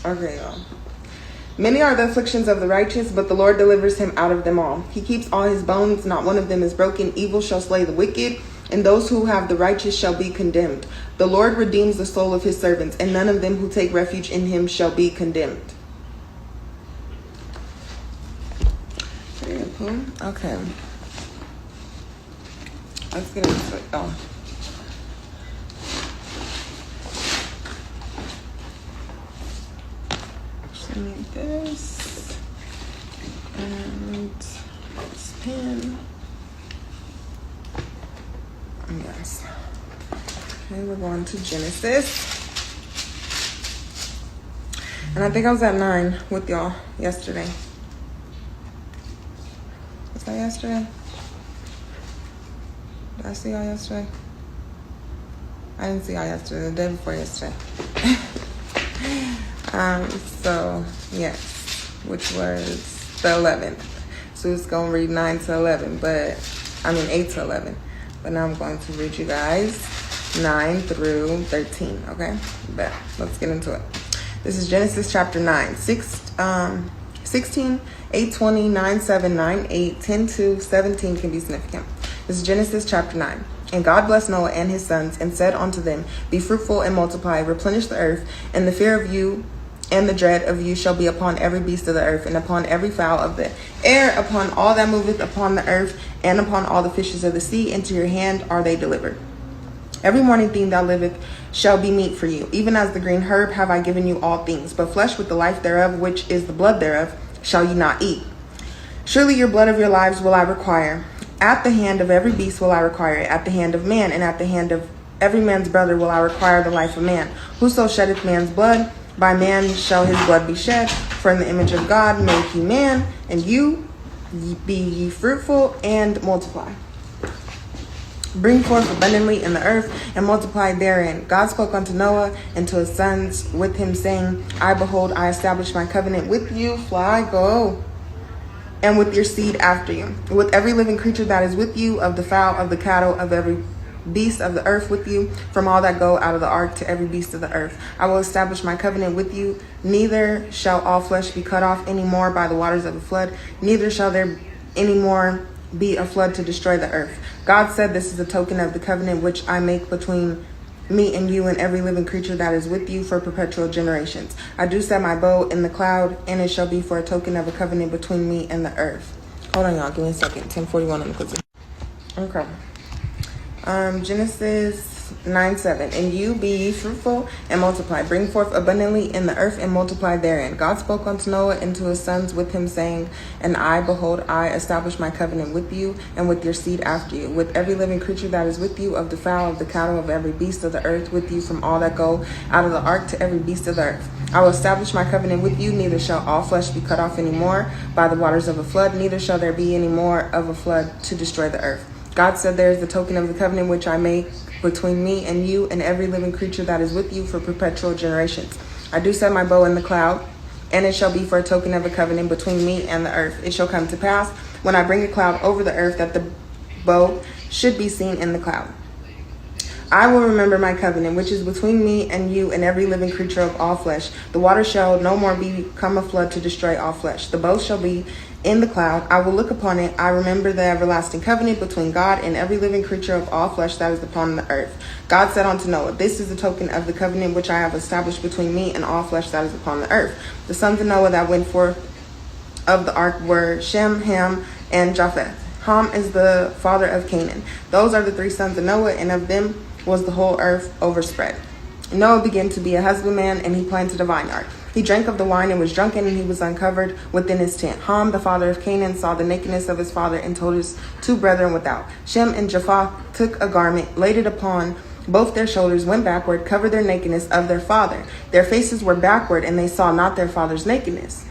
Okay, y'all. Many are the afflictions of the righteous, but the Lord delivers him out of them all. He keeps all his bones, not one of them is broken. Evil shall slay the wicked, and those who have the righteous shall be condemned. The Lord redeems the soul of his servants, and none of them who take refuge in him shall be condemned. Okay. Let's get into it. Oh. I need this and this pen. Yes. Okay, we're going to Genesis. And I think I was at 9 with y'all yesterday. Was that yesterday? Did I see y'all yesterday? I didn't see y'all yesterday, the day before yesterday. So yes, which was the 11th. So it's gonna read 9 to 11, but I mean 8 to 11. But now I'm going to read you guys 9 through 13. Okay, but let's get into it. This is Genesis chapter 9, 16, 8, 20, 9, 7, 9, 8, 10, 2, 17 can be significant. This is Genesis chapter 9. And God blessed Noah and his sons and said unto them, Be fruitful and multiply, replenish the earth, and the fear of you and the dread of you shall be upon every beast of the earth, and upon every fowl of the air, upon all that moveth upon the earth, and upon all the fishes of the sea. Into your hand are they delivered. Every morning thing that liveth shall be meat for you. Even as the green herb have I given you all things. But flesh with the life thereof, which is the blood thereof, shall ye not eat. Surely your blood of your lives will I require. At the hand of every beast will I require it. At the hand of man, and at the hand of every man's brother will I require the life of man. Whoso sheddeth man's blood, by man shall his blood be shed. For in the image of God made he man, and you be ye fruitful and multiply. Bring forth abundantly in the earth, and multiply therein. God spoke unto Noah and to his sons with him, saying, I behold, I establish my covenant with you, fly, go, and with your seed after you, with every living creature that is with you, of the fowl, of the cattle, of every beast of the earth with you, from all that go out of the ark to every beast of the earth. I will establish my covenant with you. Neither shall all flesh be cut off any more by the waters of a flood, neither shall there any more be a flood to destroy the earth. God said, This is a token of the covenant which I make between me and you and every living creature that is with you for perpetual generations. I do set my bow in the cloud, and it shall be for a token of a covenant between me and the earth. Hold on, y'all. Give me a second. 10:41 on the cookie. Okay. Genesis 9:7. And you be ye fruitful and multiply. Bring forth abundantly in the earth and multiply therein. God spoke unto Noah and to his sons with him, saying, And I, behold, I establish my covenant with you and with your seed after you, with every living creature that is with you, of the fowl, of the cattle, of every beast of the earth with you, from all that go out of the ark to every beast of the earth. I will establish my covenant with you. Neither shall all flesh be cut off any more by the waters of a flood, neither shall there be any more of a flood to destroy the earth. God said, There is the token of the covenant which I make between me and you and every living creature that is with you for perpetual generations. I do set my bow in the cloud, and it shall be for a token of a covenant between me and the earth. It shall come to pass, when I bring a cloud over the earth, that the bow should be seen in the cloud. I will remember my covenant, which is between me and you and every living creature of all flesh. The water shall no more become a flood to destroy all flesh. The bow shall be in the cloud. I will look upon it. I remember the everlasting covenant between God and every living creature of all flesh that is upon the earth. God said unto Noah, This is the token of the covenant which I have established between me and all flesh that is upon the earth. The sons of Noah that went forth of the ark were Shem, Ham, and Japheth. Ham is the father of Canaan. Those are the 3 sons of Noah, and of them was the whole earth overspread. Noah began to be a husbandman, and he planted a vineyard. He drank of the wine and was drunken, and he was uncovered within his tent. Ham, the father of Canaan, saw the nakedness of his father and told his 2 brethren without. Shem and Japheth took a garment, laid it upon both their shoulders, went backward, covered their nakedness of their father. Their faces were backward, and they saw not their father's nakedness.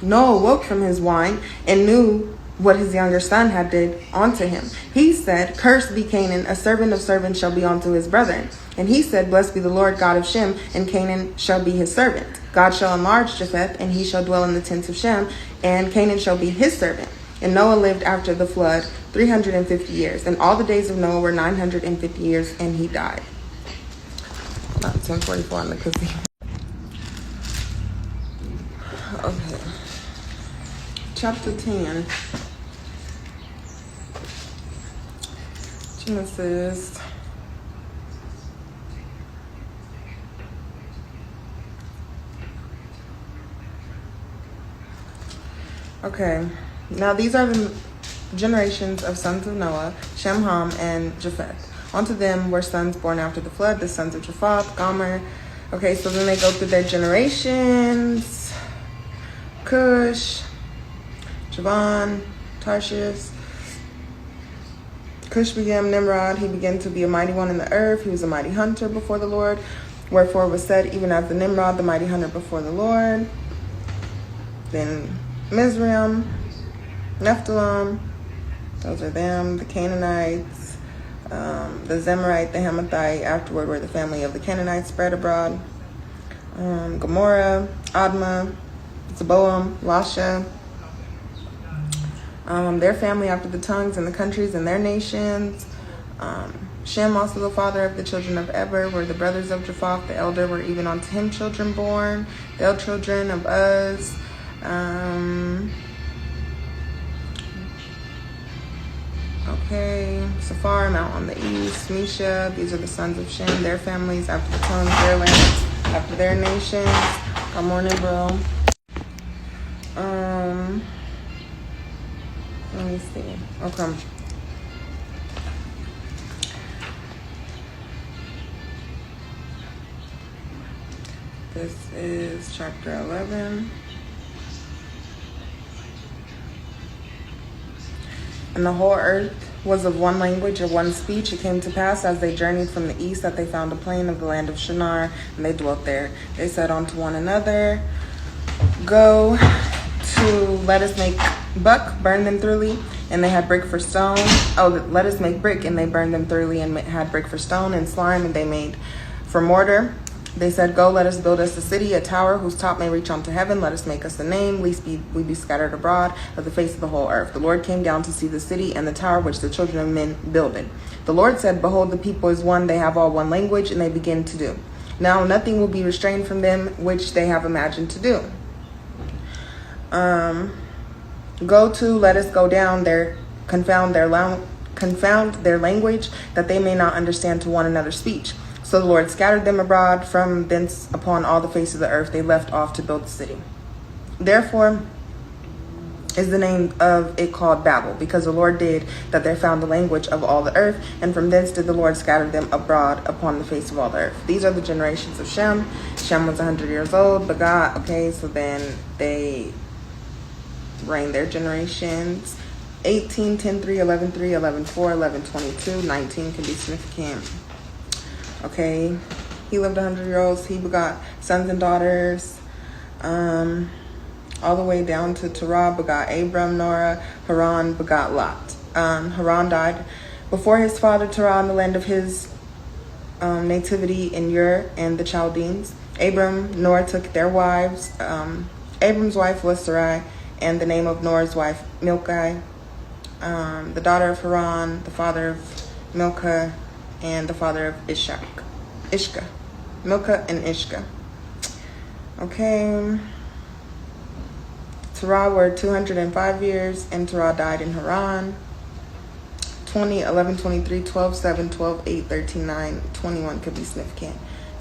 Noah woke from his wine and knew what his younger son had did unto him. He said, Cursed be Canaan, a servant of servants shall be unto his brethren. And he said, Blessed be the Lord God of Shem, and Canaan shall be his servant. God shall enlarge Japheth, and he shall dwell in the tents of Shem, and Canaan shall be his servant. And Noah lived after the flood 350 years, and all the days of Noah were 950 years, and he died. 10:44 on the casino. Okay. Chapter 10. Genesis. Okay. Now these are the generations of sons of Noah, Shem, Ham, and Japheth. Unto them were sons born after the flood, the sons of Japheth, Gomer. Okay, so then they go through their generations. Cush, Javan, Tarshish. Cush began Nimrod. He began to be a mighty one in the earth. He was a mighty hunter before the Lord. Wherefore it was said, even as the Nimrod, the mighty hunter before the Lord. Then Mizraim, Nephthalim, those are them, the Canaanites, the Zemarite, the Hamathite, afterward were the family of the Canaanites spread abroad, Gomorrah, Admah, Zeboam, Lasha, their family after the tongues and the countries and their nations. Shem, also the father of the children of Eber, were the brothers of Japheth. The elder were even unto him children born. The children of Uz. Okay, Safar, Mount on the east, Misha, these are the sons of Shem, their families, after the tongues, their lands, after their nations. Good morning, bro. Let me see. Okay. This is chapter 11. And the whole earth was of one language or one speech. It came to pass as they journeyed from the east that they found a plain of the land of Shinar, and they dwelt there. They said unto one another, go to, let us make buck, burn them thoroughly. And they had brick for stone. Oh, let us make brick, and they burned them thoroughly and had brick for stone, and slime, and they made for mortar. They said, go, let us build us a city, a tower whose top may reach unto heaven. Let us make us a name, lest we be scattered abroad of the face of the whole earth. The Lord came down to see the city and the tower which the children of men builded. The Lord said, behold, the people is one, they have all one language, and they begin to do. Now nothing will be restrained from them which they have imagined to do. Go to, let us go down there, confound their language, that they may not understand to one another's speech. So the Lord scattered them abroad from thence upon all the face of the earth. They left off to build the city. Therefore is the name of it called Babel, because the Lord did that there found the language of all the earth, and from thence did the Lord scatter them abroad upon the face of all the earth. These are the generations of Shem. Shem was 100 years old, begot. Okay, so then they reigned their generations. 18, 10, 3, 11, 3, 11, 4, 11, 22, 19 can be significant. Okay, he lived 100 years. He begot sons and daughters, all the way down to Terah, begot Abram, Norah. Haran begot Lot. Haran died before his father Terah in the land of his nativity in Ur and the Chaldeans. Abram, Norah took their wives. Abram's wife was Sarai, and the name of Norah's wife Milcah, the daughter of Haran, the father of Milcah, and the father of Ishka. Milcah and Ishka. Okay. Terah were 205 years, and Terah died in Haran. 20, 11, 23, 12, 7, 12, 8, 13, 9, 21 could be significant.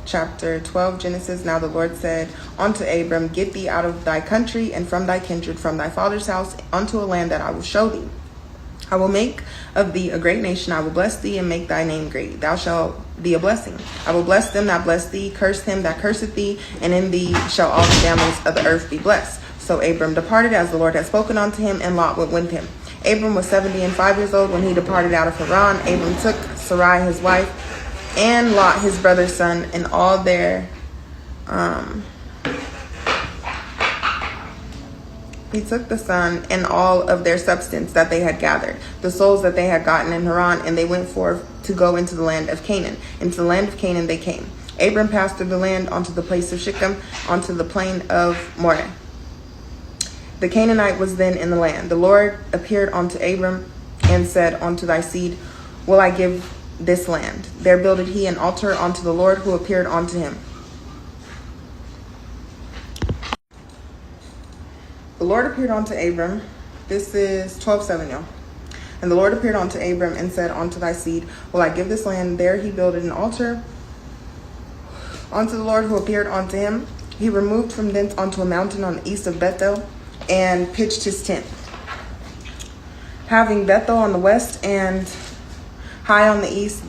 Chapter 12, Genesis. Now the Lord said unto Abram, get thee out of thy country and from thy kindred, from thy father's house, unto a land that I will show thee. I will make of thee a great nation. I will bless thee and make thy name great. Thou shalt be a blessing. I will bless them that bless thee, curse him that curseth thee, and in thee shall all the families of the earth be blessed. So Abram departed as the Lord had spoken unto him, and Lot went with him. Abram was 75 years old when he departed out of Haran. Abram took Sarai his wife, and Lot his brother's son, and all their he took the son and all of their substance that they had gathered, the souls that they had gotten in Haran, and they went forth to go into the land of Canaan. Into the land of Canaan they came. Abram passed through the land unto the place of Shechem, unto the plain of Moreh. The Canaanite was then in the land. The Lord appeared unto Abram and said, unto thy seed will I give this land. There builded he an altar unto the Lord who appeared unto him. The Lord appeared unto Abram. This is 12:7, y'all. And the Lord appeared unto Abram and said, unto thy seed will I give this land. There he builded an altar unto the Lord who appeared unto him. He removed from thence unto a mountain on the east of Bethel and pitched his tent, having Bethel on the west and high on the east.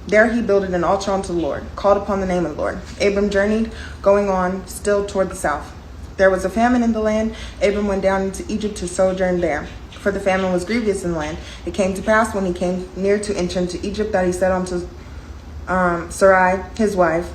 There he builded an altar unto the Lord, called upon the name of the Lord. Abram journeyed, going on still toward the south. There was a famine in the land. Abram went down into Egypt to sojourn there, for the famine was grievous in the land. It came to pass when he came near to enter into Egypt that he said unto Sarai his wife,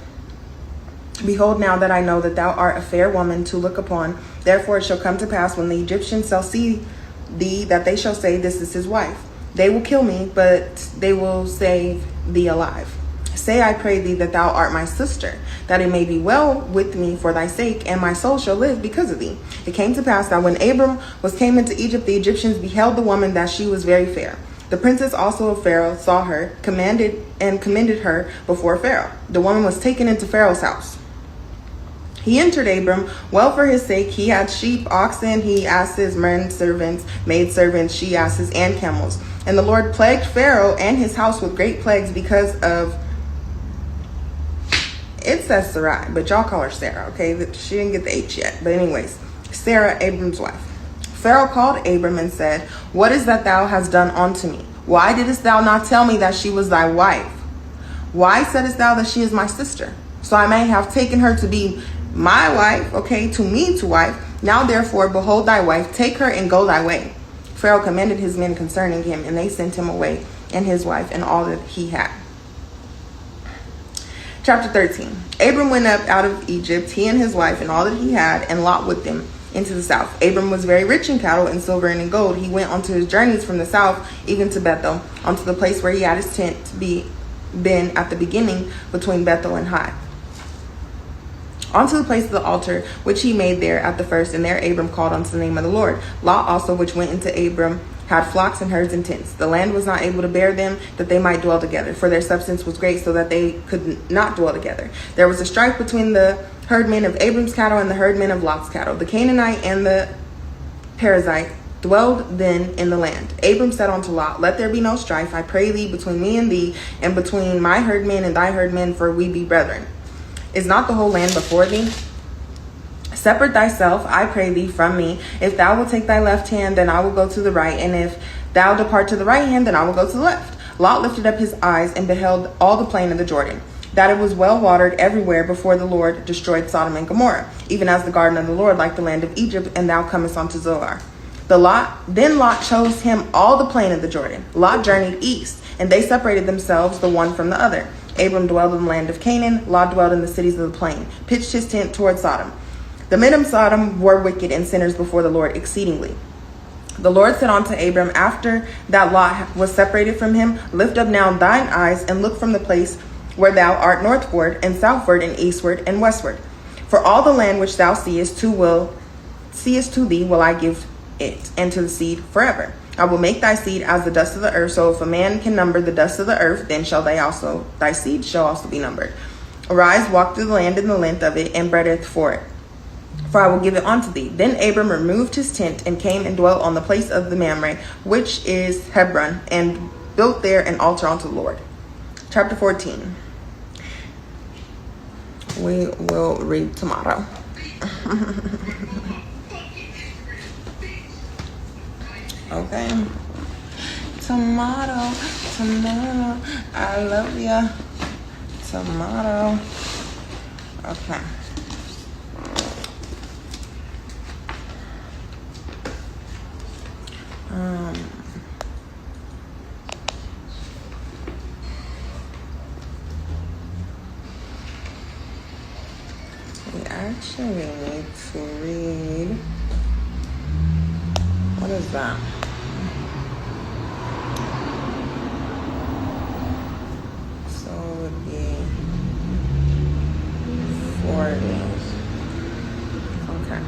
behold, now that I know that thou art a fair woman to look upon, therefore it shall come to pass when the Egyptians shall see thee, that they shall say, this is his wife. They will kill me, but they will save thee alive. Say, I pray thee, that thou art my sister, that it may be well with me for thy sake, and my soul shall live because of thee. It came to pass that when Abram came into Egypt, the Egyptians beheld the woman, that she was very fair. The princess also of Pharaoh saw her, commended her before Pharaoh. The woman was taken into Pharaoh's house. He entered Abram well for his sake. He had sheep, oxen, he asses, men servants, maid servants, she asses, and camels. And the Lord plagued Pharaoh and his house with great plagues because of, it says Sarai, but y'all call her Sarah, okay? She didn't get the H yet. But anyways, Sarah, Abram's wife. Pharaoh called Abram and said, what is that thou hast done unto me? Why didst thou not tell me that she was thy wife? Why saidst thou that she is my sister? So I may have taken her to be my wife, okay, to me to wife. Now therefore, behold thy wife, take her and go thy way. Pharaoh commanded his men concerning him, and they sent him away, and his wife, and all that he had. Chapter 13. Abram went up out of Egypt, he and his wife, and all that he had, and Lot with them, into the south. Abram was very rich in cattle and silver and in gold. He went unto his journeys from the south, even to Bethel, unto the place where he had his tent been at the beginning between Bethel and Hai, unto the place of the altar which he made there at the first, and there Abram called unto the name of the Lord. Lot also, which went into Abram, had flocks and herds and tents. The land was not able to bear them, that they might dwell together, for their substance was great, so that they could not dwell together. There was a strife between the herdmen of Abram's cattle and the herdmen of Lot's cattle. The Canaanite and the Perizzite dwelled then in the land. Abram said unto Lot, let there be no strife, I pray thee, between me and thee, and between my herdmen and thy herdmen, for we be brethren. Is not the whole land before thee? Separate thyself, I pray thee, from me. If thou wilt take thy left hand, then I will go to the right, and if thou depart to the right hand, then I will go to the left. Lot lifted up his eyes and beheld all the plain of the Jordan, that it was well watered everywhere before the Lord destroyed Sodom and Gomorrah, even as the garden of the Lord, like the land of Egypt, and thou comest unto Zoar. Then Lot chose him all the plain of the Jordan. Lot journeyed east, and they separated themselves the one from the other. Abram dwelled in the land of Canaan. Lot dwelled in the cities of the plain, pitched his tent toward Sodom. The men of Sodom were wicked and sinners before the Lord exceedingly. The Lord said unto Abram, after that Lot was separated from him, lift up now thine eyes, and look from the place where thou art northward, and southward, and eastward, and westward. For all the land which thou seest to thee will I give it, and to the seed forever. I will make thy seed as the dust of the earth, so if a man can number the dust of the earth, then shall thy seed shall also be numbered. Arise, walk through the land in the length of it, and breadth for it, for I will give it unto thee. Then Abram removed his tent, and came and dwelt on the place of the Mamre, which is Hebron, and built there an altar unto the Lord. Chapter 14. We will read tomorrow. Okay. Tomorrow. I love ya. Tomorrow. Okay. We actually need to read. What is that? So it would be 40. Okay.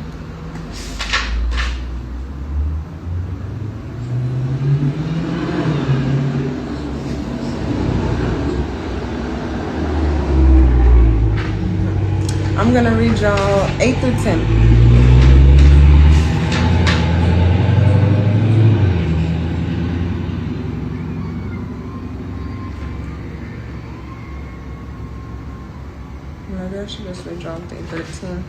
I'm gonna read y'all 8 through 10. Maybe I should just read y'all 8 through 13.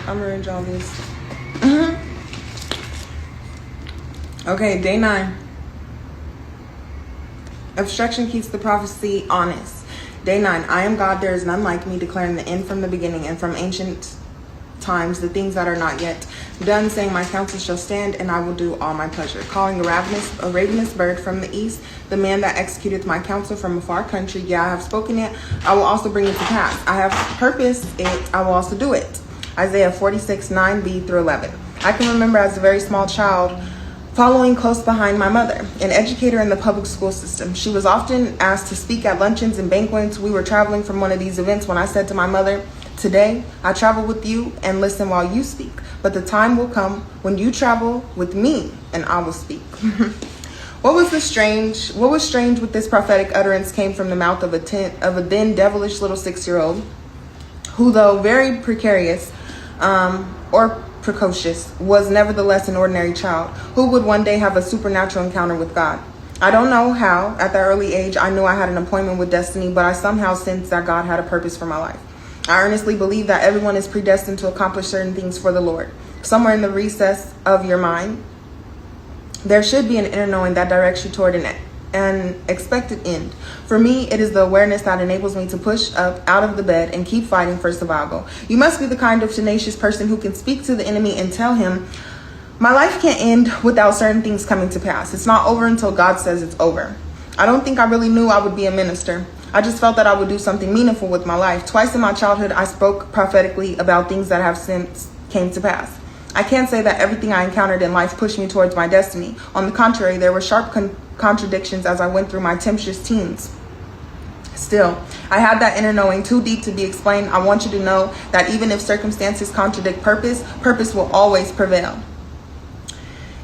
I'm gonna read y'all these. Okay, day 9. Obstruction keeps the prophecy honest. Day 9. I am God, there is none like me, declaring the end from the beginning and from ancient times, the things that are not yet done, saying my counsel shall stand, and I will do all my pleasure. Calling a ravenous bird from the east, the man that executeth my counsel from a far country. Yeah, I have spoken it, I will also bring it to pass. I have purposed it, I will also do it. Isaiah 46, 9b through 11. I can remember as a very small child following close behind my mother, an educator in the public school system. She was often asked to speak at luncheons and banquets. We were traveling from one of these events when I said to my mother, today, I travel with you and listen while you speak. But the time will come when you travel with me and I will speak. What was strange with this prophetic utterance came from the mouth of a then devilish little 6-year-old who, though very precarious or precocious, was nevertheless an ordinary child who would one day have a supernatural encounter with God. I don't know how, at that early age, I knew I had an appointment with destiny, but I somehow sensed that God had a purpose for my life. I earnestly believe that everyone is predestined to accomplish certain things for the Lord. Somewhere in the recess of your mind, there should be an inner knowing that directs you toward an expected end. For me, it is the awareness that enables me to push up out of the bed and keep fighting for survival. You must be the kind of tenacious person who can speak to the enemy and tell him, my life can't end without certain things coming to pass. It's not over until God says it's over. I don't think I really knew I would be a minister. I just felt that I would do something meaningful with my life. Twice in my childhood, I spoke prophetically about things that have since came to pass. I can't say that everything I encountered in life pushed me towards my destiny. On the contrary, there were sharp contradictions as I went through my tempestuous teens. Still, I had that inner knowing too deep to be explained. I want you to know that even if circumstances contradict purpose, purpose will always prevail.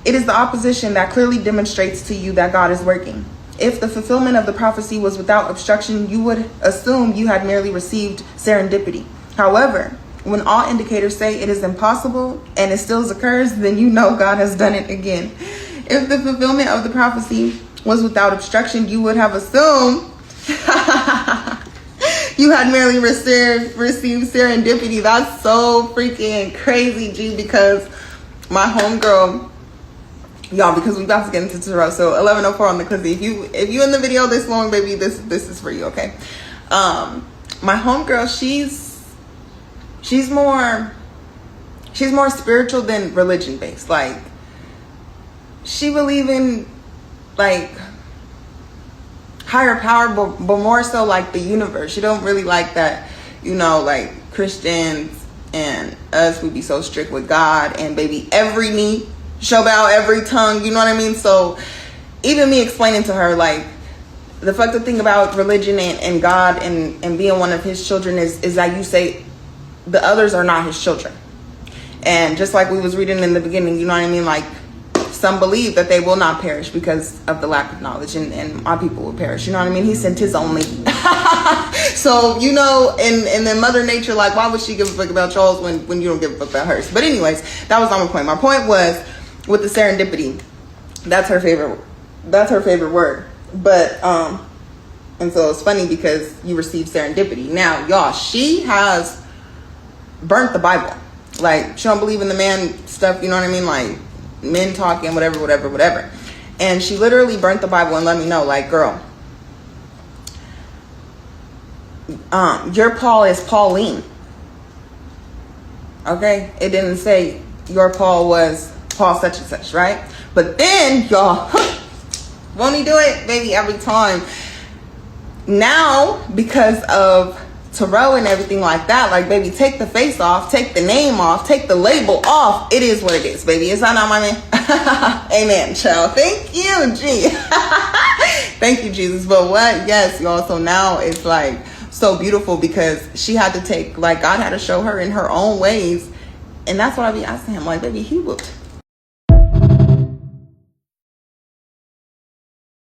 It is the opposition that clearly demonstrates to you that God is working. If the fulfillment of the prophecy was without obstruction, you would assume you had merely received serendipity. However, when all indicators say it is impossible and it still occurs, then you know God has done it again. If the fulfillment of the prophecy was without obstruction, you would have assumed you had merely received serendipity. That's so freaking crazy, G, because my homegirl, y'all, because we about to get into tarot. So 11:04 on the Clizzy. If you in the video this long, baby, this is for you, okay? My homegirl, she's more spiritual than religion based. Like, she believe in like higher power, but more so like the universe. She don't really like that, like Christians and us, we be so strict with God, and baby, every knee shall bow, every tongue, you know what I mean? So even me explaining to her, like, the fucked up thing about religion and God and being one of his children is that you say the others are not his children. And just like we was reading in the beginning, you know what I mean? Like, some believe that they will not perish because of the lack of knowledge, and my people will perish. You know what I mean? He sent his only. So, and then Mother Nature, like, why would she give a fuck about Charles when you don't give a fuck about hers? But anyways, that was not my point. My point was with the serendipity. That's her favorite word. But, and so it's funny because you receive serendipity. Now, y'all, she has burnt the Bible. Like, she don't believe in the man stuff, you know what I mean? Like, men talking, whatever. And she literally burnt the Bible and let me know, like, girl, your Paul is Pauline. Okay? It didn't say your Paul was Paul such and such, right? But then, y'all, won't he do it, baby, every time. Now, because of tarot and everything like that, like, baby, take the face off, take the name off, take the label off. It is what it is, baby. Is that not my man? Amen, child. Thank you, G. Thank you, Jesus. But what? Yes, y'all. So now it's like so beautiful because she had to take, like, God had to show her in her own ways. And that's what I be asking him, like, baby, he whooped